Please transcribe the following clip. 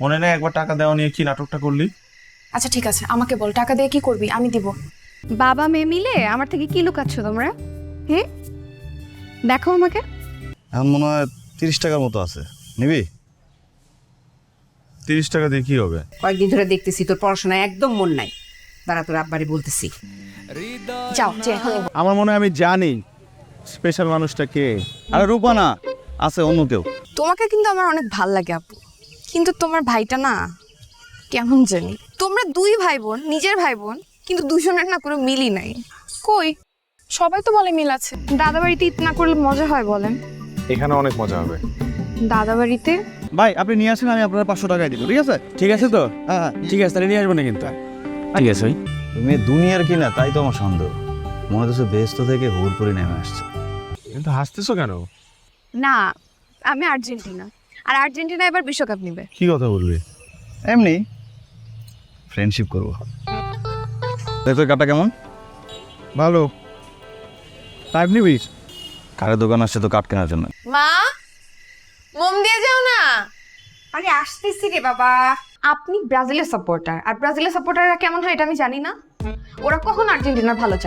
মনে নেই একবার টাকা দেওয়া নিয়ে কি নাটকটা করলি? আচ্ছা ঠিক আছে, আমাকে বল টাকা দিয়ে কি করবি, আমি দিব। বাবা মেয়ে মিলে আমার থেকে কি লুকাচ্ছ তোমরা? হুম, দেখো আমাকে। এখন মনে হয় 30 টাকার মতো আছে, নিবি? 30 টাকা দিয়ে কি হবে? কয়েকদিন ধরে দেখতেছি তোর পড়াশোনায় একদম মন নাই। দাঁড়া, তোর আব্বারে বলতেছি। যাও যে এখন আমার মনে হয় আমি জানি স্পেশাল মানুষটা কে। আরে রূপা না, আছে অন্য কেউ। তোমাকে কিন্তু আমার অনেক ভাল লাগে আপু, কিন্তু তোমার ভাইটা না কেমন জানি। তোমরা দুই ভাই বোন, নিজের ভাই বোন, কিন্তু দুজনের না কোনো মিলই নাই। কই, সবাই তো বলে মিল আছে। দাদা বাড়িতে ঈদ না করলে মজা হয় বলেন? এখানে অনেক মজা হবে। দাদা বাড়িতে ভাই আপনি নিয়ে আসেন, আমি আপনার 500 টাকায় দিব, ঠিক আছে? ঠিক আছে তো? হ্যাঁ ঠিক আছে, তাহলে নিয়ে আসবো না কিন্তু। ঠিক আছে ভাই। তুমি দুনিয়ার কি না তাই তো আমার সন্দেহ। মনে হচ্ছে বেহেস্ত থেকে হুড় করে নেমে আসছে। কিন্তু হাসতেছো কেন? না, আমি আর্জেন্টিনা, আর আর্জেন্টিনা এবার বিশ্বকাপ নেবে। কি কথা বলবি? এমনি ফ্রেন্ডশিপ করবো। তোর কাপটা কেমন? ভালো। টাইম নিবি? কারের দোকান আসছে তো কাঠ কেনার জন্য। মা মোম দিয়ে যাও না। আরে আসতেছি রে বাবা। আপনি ব্রাজিলের সাপোর্টার, আর ব্রাজিলের সাপোর্টাররা কেমন হয় এটা আমি জানি না। ওরা কখন আর্জেন্টিনার ভালো চায়।